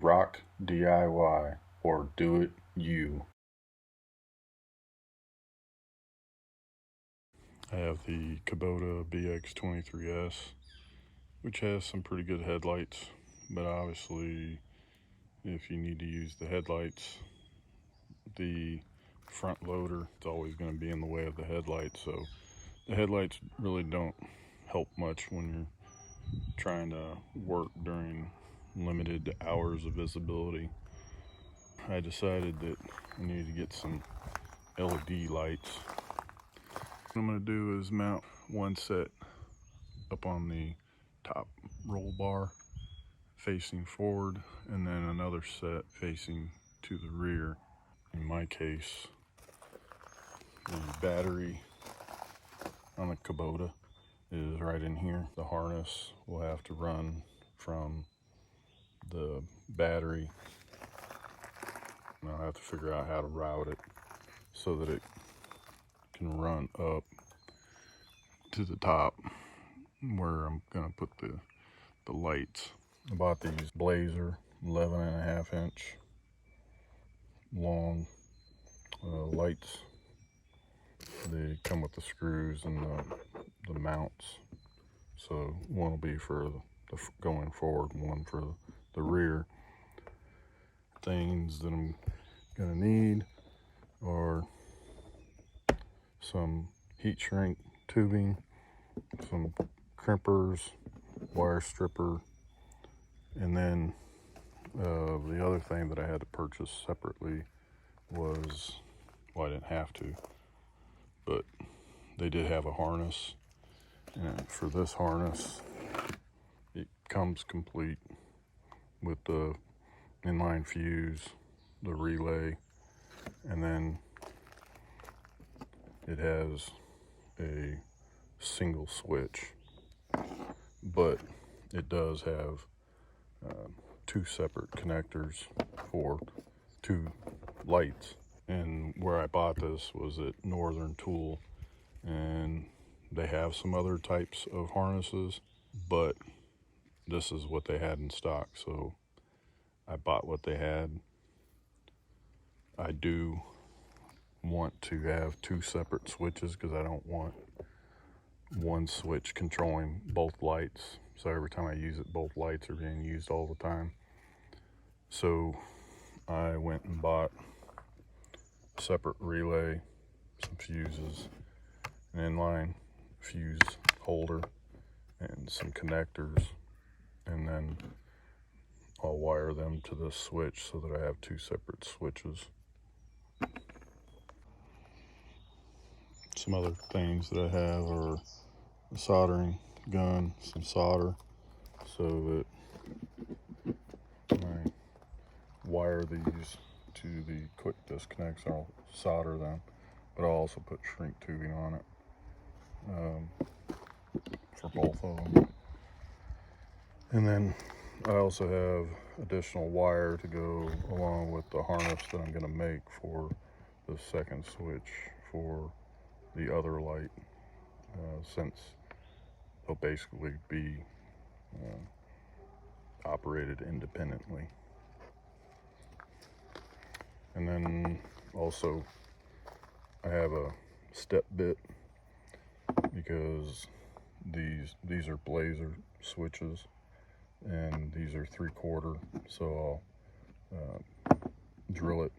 Rock DIY or do it you. I have the Kubota BX23S, which has some pretty good headlights, but obviously if you need to use the headlights, the front loader is always going to be in the way of the headlights, so the headlights really don't help much when you're trying to work during limited hours of visibility. I decided that I needed to get some LED lights. What I'm going to do is mount one set up on the top roll bar facing forward, and then another set facing to the rear. In my case, the battery on the Kubota is right in here. The harness will have to run from the battery, and I'll have to figure out how to route it so that it can run up to the top where I'm gonna put the lights. I bought these Blazer 11.5-inch long lights. They come with the screws and the mounts. So one will be for the going forward and one for the rear. Things that I'm gonna need are some heat shrink tubing, some crimpers, wire stripper, and then the other thing that I had to purchase separately was, well, I didn't have to, but they did have a harness, and for this harness it comes complete with the inline fuse, the relay, and then it has a single switch, but it does have two separate connectors for two lights. And where I bought this was at Northern Tool, and they have some other types of harnesses, but this is what they had in stock, so I bought what they had. I do want to have two separate switches because I don't want one switch controlling both lights, so every time I use it, both lights are being used all the time. So I went and bought a separate relay, some fuses, an inline fuse holder, and some connectors, and then I'll wire them to this switch so that I have two separate switches. Some other things that I have are a soldering gun, some solder, so that when I wire these to the quick disconnects, I'll solder them, but I'll also put shrink tubing on it for both of them. And then I also have additional wire to go along with the harness that I'm going to make for the second switch for the other light, since they'll basically be operated independently. And then also I have a step bit because these are Blazer switches and these are 3/4, so I'll drill it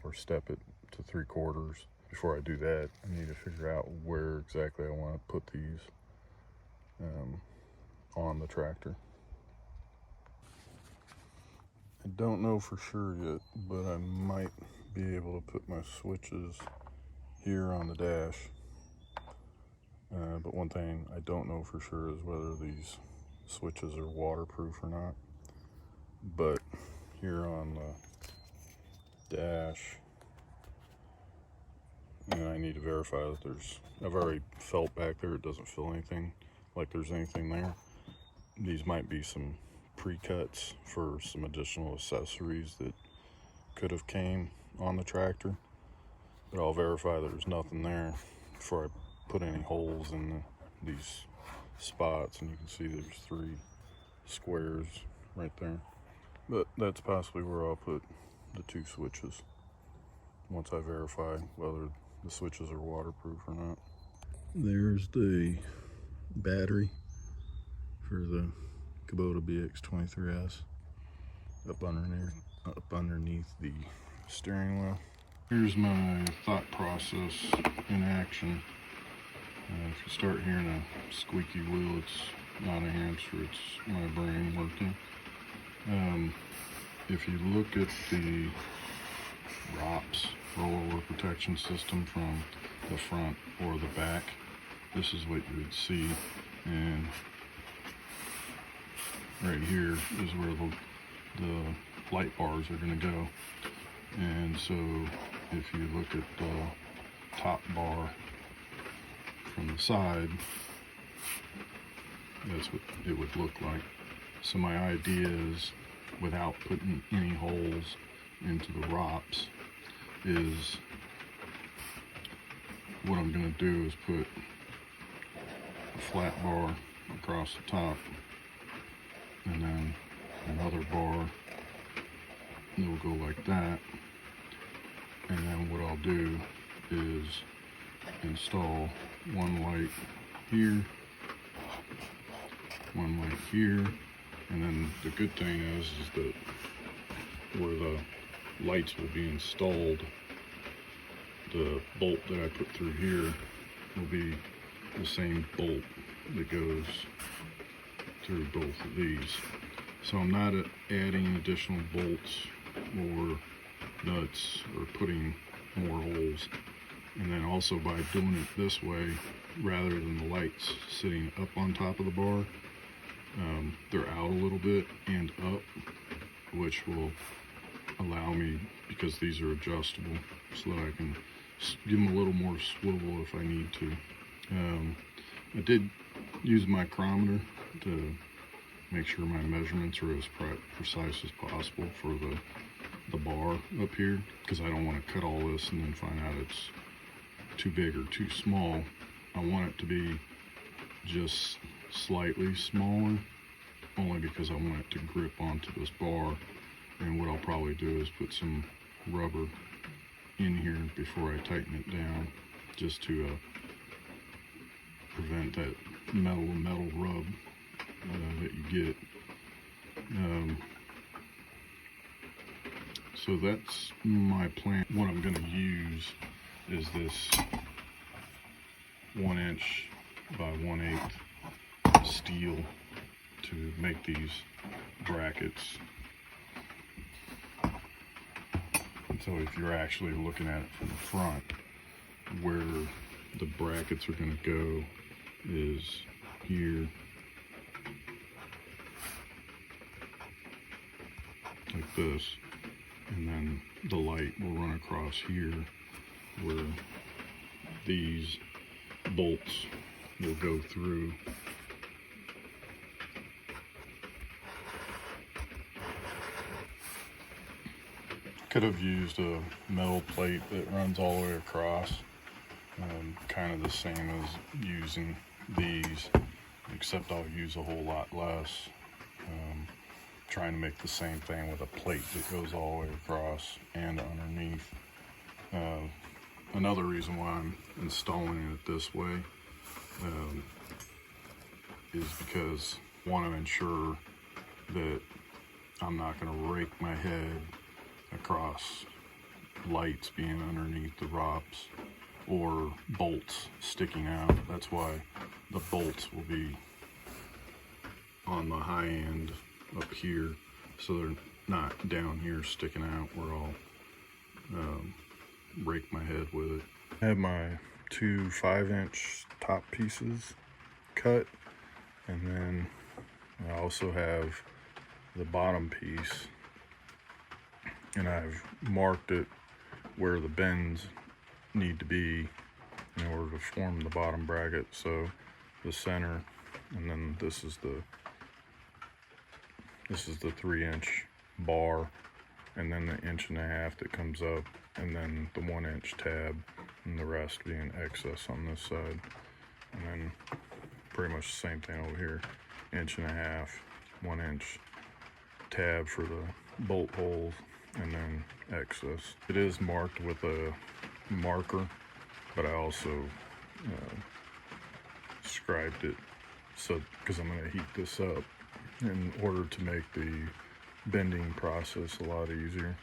or step it to 3/4. Before I do that, I need to figure out where exactly I want to put these on the tractor. I don't know for sure yet, but I might be able to put my switches here on the dash. But one thing I don't know for sure is whether these switches are waterproof or not. But here on the dash, and I need to verify that I've already felt back there, it doesn't feel anything like there's anything there. These might be some pre-cuts for some additional accessories that could have came on the tractor, but I'll verify there's nothing there before I put any holes in these spots. And you can see there's 3 squares right there. But that's possibly where I'll put the 2 switches once I verify whether the switches are waterproof or not. There's the battery for the Kubota BX23S up underneath the steering wheel. Here's my thought process in action. If you start hearing a squeaky wheel, it's not a hamster, it's my brain working. If you look at the ROPS, rollover protection system, from the front or the back, this is what you would see. And right here is where the light bars are going to go. And so if you look at the top bar from the side, that's what it would look like. So my idea is, without putting any holes into the ROPS, is what I'm going to do is put a flat bar across the top, and then another bar that will go like that. And then what I'll do is install one light here, one light here, and then the good thing is that where the lights will be installed, the bolt that I put through here will be the same bolt that goes through both of these. So I'm not adding additional bolts or nuts or putting more holes. And then also, by doing it this way, rather than the lights sitting up on top of the bar, they're out a little bit and up, which will allow me, because these are adjustable, so that I can give them a little more swivel if I need to. I did use a micrometer to make sure my measurements are as precise as possible for the bar up here, because I don't want to cut all this and then find out it's too big or too small. I want it to be just slightly smaller, only because I want it to grip onto this bar. And what I'll probably do is put some rubber in here before I tighten it down, just to prevent that metal rub that you get. So that's my plan. What I'm going to use is this 1" by 1/8 steel to make these brackets. So if you're actually looking at it from the front, where the brackets are going to go is here, like this, and then the light will run across here, where these bolts will go through. Could have used a metal plate that runs all the way across, kind of the same as using these, except I'll use a whole lot less. Trying to make the same thing with a plate that goes all the way across and underneath. Another reason why I'm installing it this way is because I want to ensure that I'm not going to rake my head across lights being underneath the ROPS or bolts sticking out. That's why the bolts will be on the high end up here, so they're not down here sticking out where I'll rake my head with it. I have my 2 5" top pieces cut, and then I also have the bottom piece, and I've marked it where the bends need to be in order to form the bottom bracket. So the center, and then this is the 3" bar, and then the 1.5" that comes up, and then the 1" tab, and the rest being excess on this side. And then pretty much the same thing over here, 1.5", 1" tab for the bolt holes and then excess. It is marked with a marker, but I also scribed it so because I'm going to heat this up in order to make the bending process a lot easier.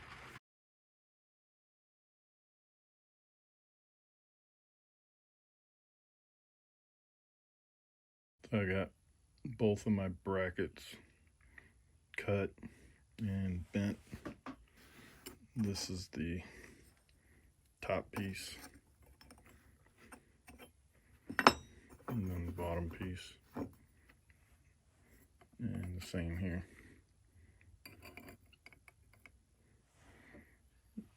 I got both of my brackets cut and bent. This is the top piece and then the bottom piece, and the same here.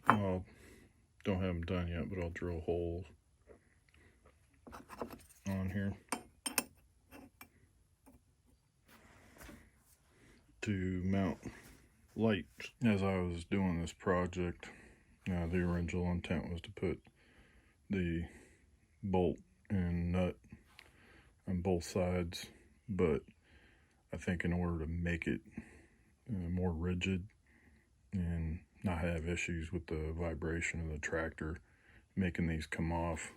Don't have them done yet, but I'll drill holes on here to mount lights. As I was doing this project, the original intent was to put the bolt and nut on both sides, but I think in order to make it more rigid and not have issues with the vibration of the tractor making these come off,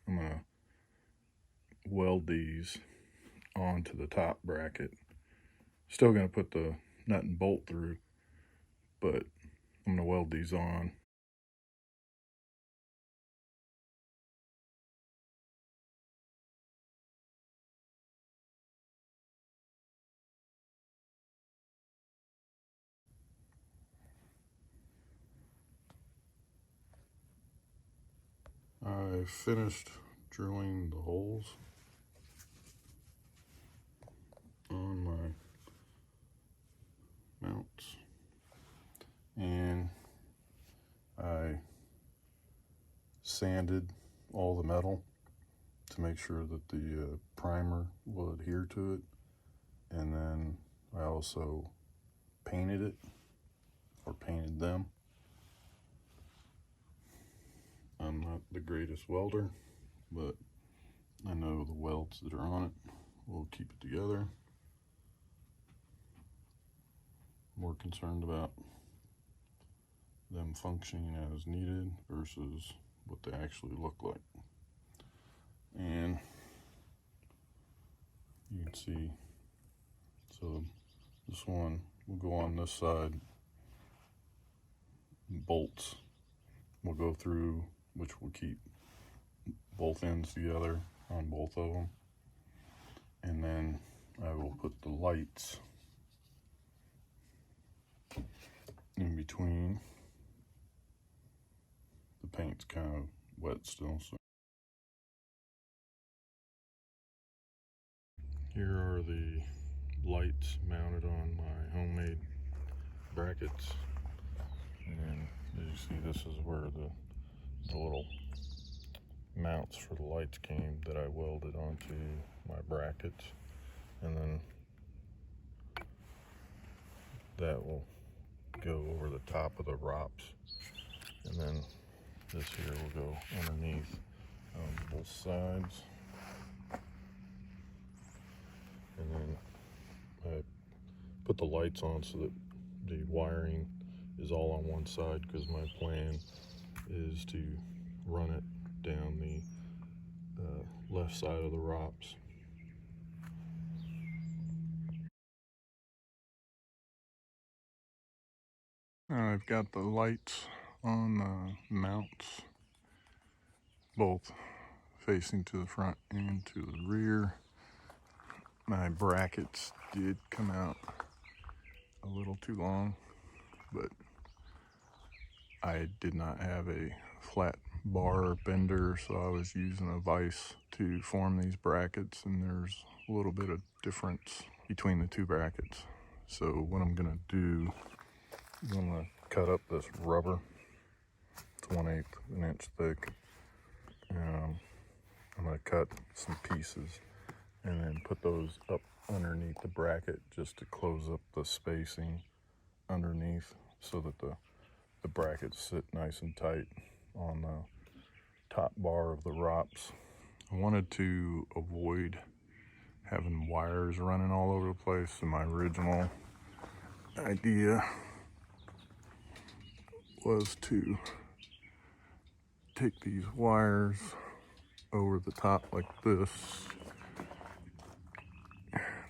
I'm gonna weld these onto the top bracket. Still gonna put the nut and bolt through, but I'm gonna weld these on. I finished drilling the holes on my mounts, and I sanded all the metal to make sure that the primer will adhere to it, and then I also painted it, or painted them. I'm not the greatest welder, but I know the welds that are on it will keep it together. More concerned about them functioning as needed versus what they actually look like. And you can see, so this one will go on this side. Bolts will go through, which will keep both ends together on both of them. And then I will put the lights in between. The paint's kind of wet still, so. Here are the lights mounted on my homemade brackets. And as you see, this is where the little mounts for the lights came that I welded onto my brackets. And then that will go over the top of the ROPS. And then this here will go underneath on both sides. And then I put the lights on so that the wiring is all on one side, because my plan is to run it down the left side of the ROPS. I've got the lights on the mounts, both facing to the front and to the rear. My brackets did come out a little too long, but I did not have a flat bar bender, so I was using a vise to form these brackets, and there's a little bit of difference between the two brackets. So what I'm gonna do is I'm gonna cut up this rubber. It's 1/8 an inch thick. I'm gonna cut some pieces and then put those up underneath the bracket just to close up the spacing underneath, so that the brackets sit nice and tight on the top bar of the ROPS. I wanted to avoid having wires running all over the place. In my original idea was to take these wires over the top like this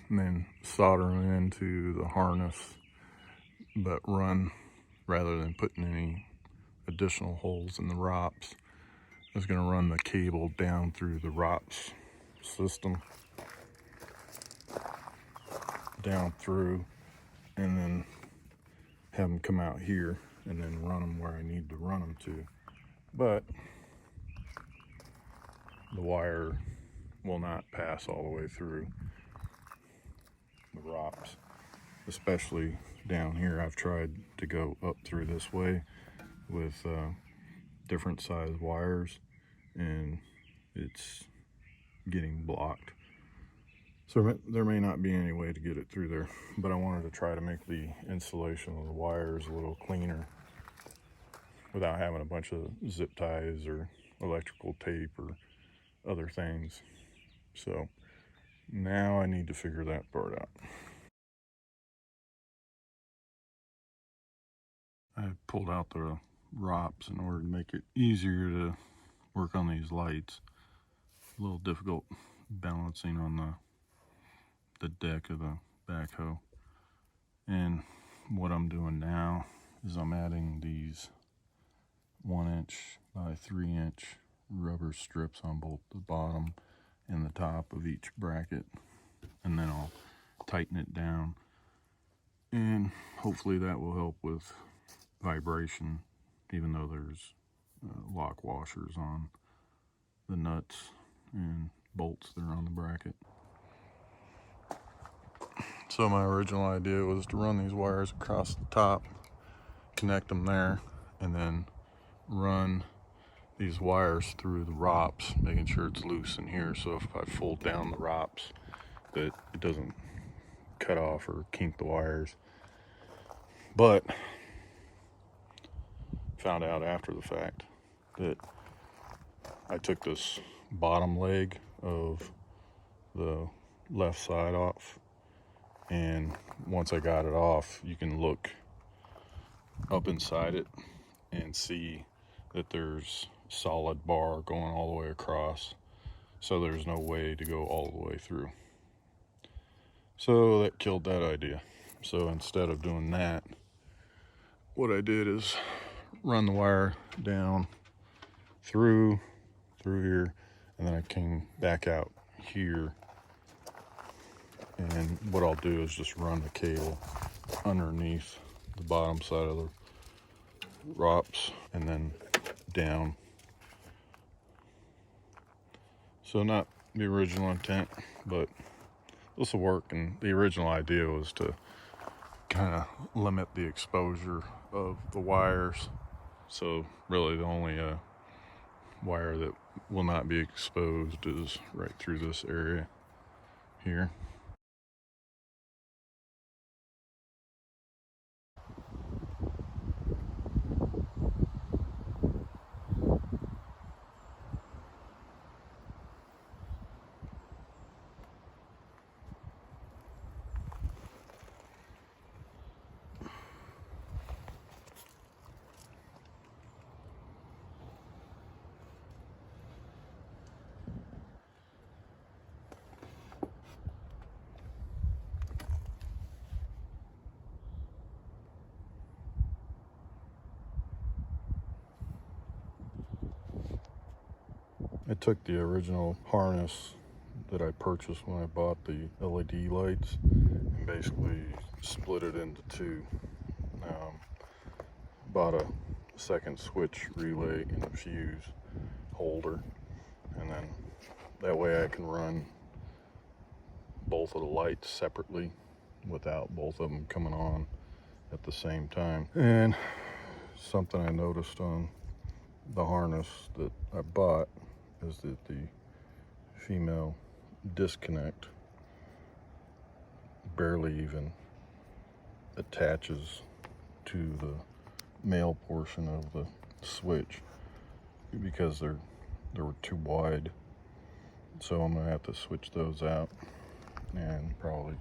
and then solder them into the harness, but run, rather than putting any additional holes in the ROPS, I was going to run the cable down through the ROPS system, down through, and then have them come out here and then run them where I need to run them to. But the wire will not pass all the way through the ROPS, especially down here. I've tried to go up through this way with different size wires, and it's getting blocked. So there may not be any way to get it through there, but I wanted to try to make the installation of the wires a little cleaner without having a bunch of zip ties or electrical tape or other things. So now I need to figure that part out. I pulled out the ROPS in order to make it easier to work on these lights. A little difficult balancing on the deck of the backhoe. And what I'm doing now is I'm adding these 1" by 3" rubber strips on both the bottom and the top of each bracket, and then I'll tighten it down, and hopefully that will help with vibration, even though there's lock washers on the nuts and bolts that are on the bracket. So my original idea was to run these wires across the top, connect them there, and then run these wires through the ROPS, making sure it's loose in here, so if I fold down the ROPS that it doesn't cut off or kink the wires. But found out after the fact that I took this bottom leg of the left side off, and once I got it off, you can look up inside it and see that there's solid bar going all the way across, so there's no way to go all the way through. So that killed that idea. So instead of doing that, what I did is run the wire down through here, and then I came back out here, and what I'll do is just run the cable underneath the bottom side of the ROPS and then down. So not the original intent, but this will work. And the original idea was to kind of limit the exposure of the wires. So really the only wire that will not be exposed is right through this area here. I took the original harness that I purchased when I bought the LED lights and basically split it into two. Bought a second switch relay and a fuse holder, and then that way I can run both of the lights separately without both of them coming on at the same time. And something I noticed on the harness that I bought is that the female disconnect barely even attaches to the male portion of the switch because they were too wide. So I'm gonna have to switch those out and probably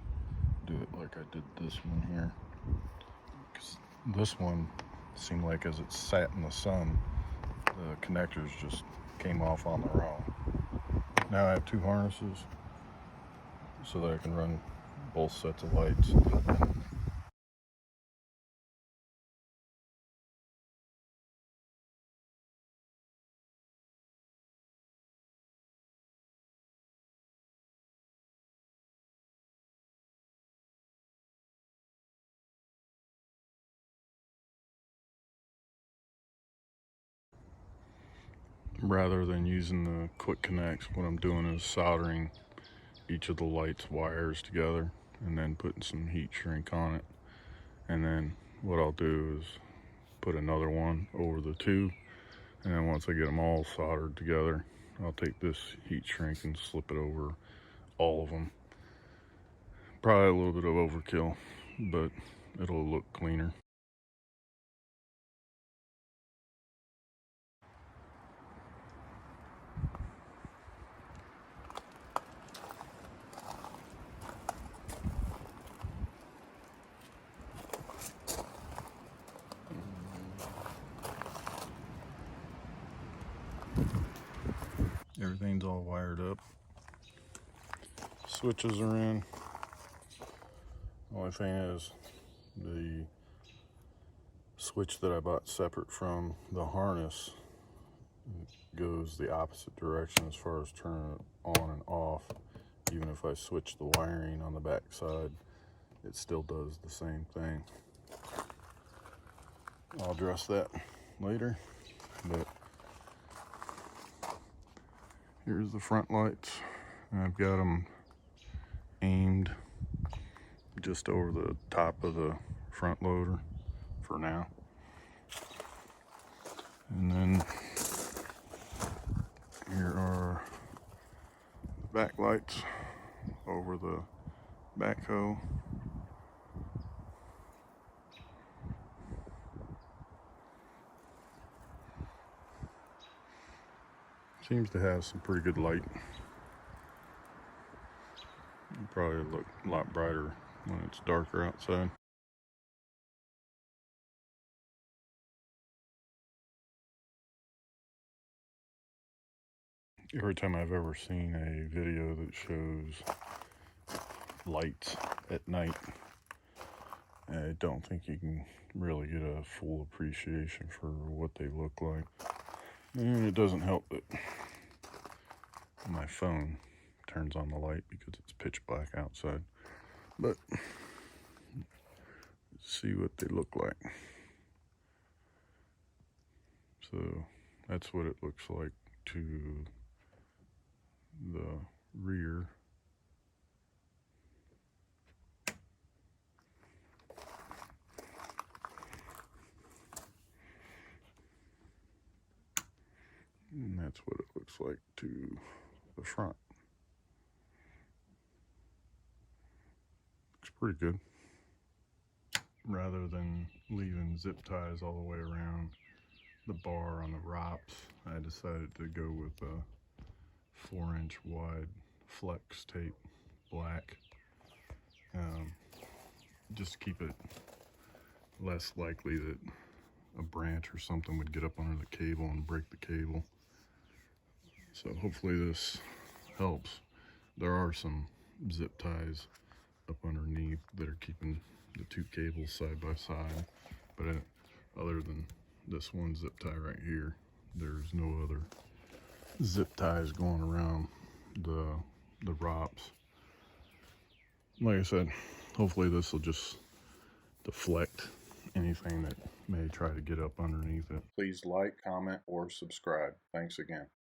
do it like I did this one here. 'Cause this one seemed like as it sat in the sun, the connectors just came off on their own. Now I have two harnesses so that I can run both sets of lights. Rather than using the quick connects, what I'm doing is soldering each of the lights wires together and then putting some heat shrink on it. And then what I'll do is put another one over the two, and then once I get them all soldered together, I'll take this heat shrink and slip it over all of them. Probably a little bit of overkill, but it'll look cleaner. Everything's all wired up. Switches are in. Only thing is, the switch that I bought separate from the harness goes the opposite direction as far as turning it on and off. Even if I switch the wiring on the back side, it still does the same thing. I'll address that later, but here's the front lights. I've got them aimed just over the top of the front loader for now. And then here are the back lights over the backhoe. Seems to have some pretty good light. It'll probably look a lot brighter when it's darker outside. Every time I've ever seen a video that shows lights at night, I don't think you can really get a full appreciation for what they look like. And it doesn't help that my phone turns on the light because it's pitch black outside. But let's see what they look like. So that's what it looks like to the rear. And that's what it looks like to the front. Looks pretty good. Rather than leaving zip ties all the way around the bar on the ROPS, I decided to go with a 4-inch wide flex tape, black, just to keep it less likely that a branch or something would get up under the cable and break the cable. So hopefully this helps. There are some zip ties up underneath that are keeping the two cables side by side, but other than this one zip tie right here, there's no other zip ties going around the ROPS. Like I said, hopefully this will just deflect anything that may try to get up underneath it. Please like, comment, or subscribe. Thanks again.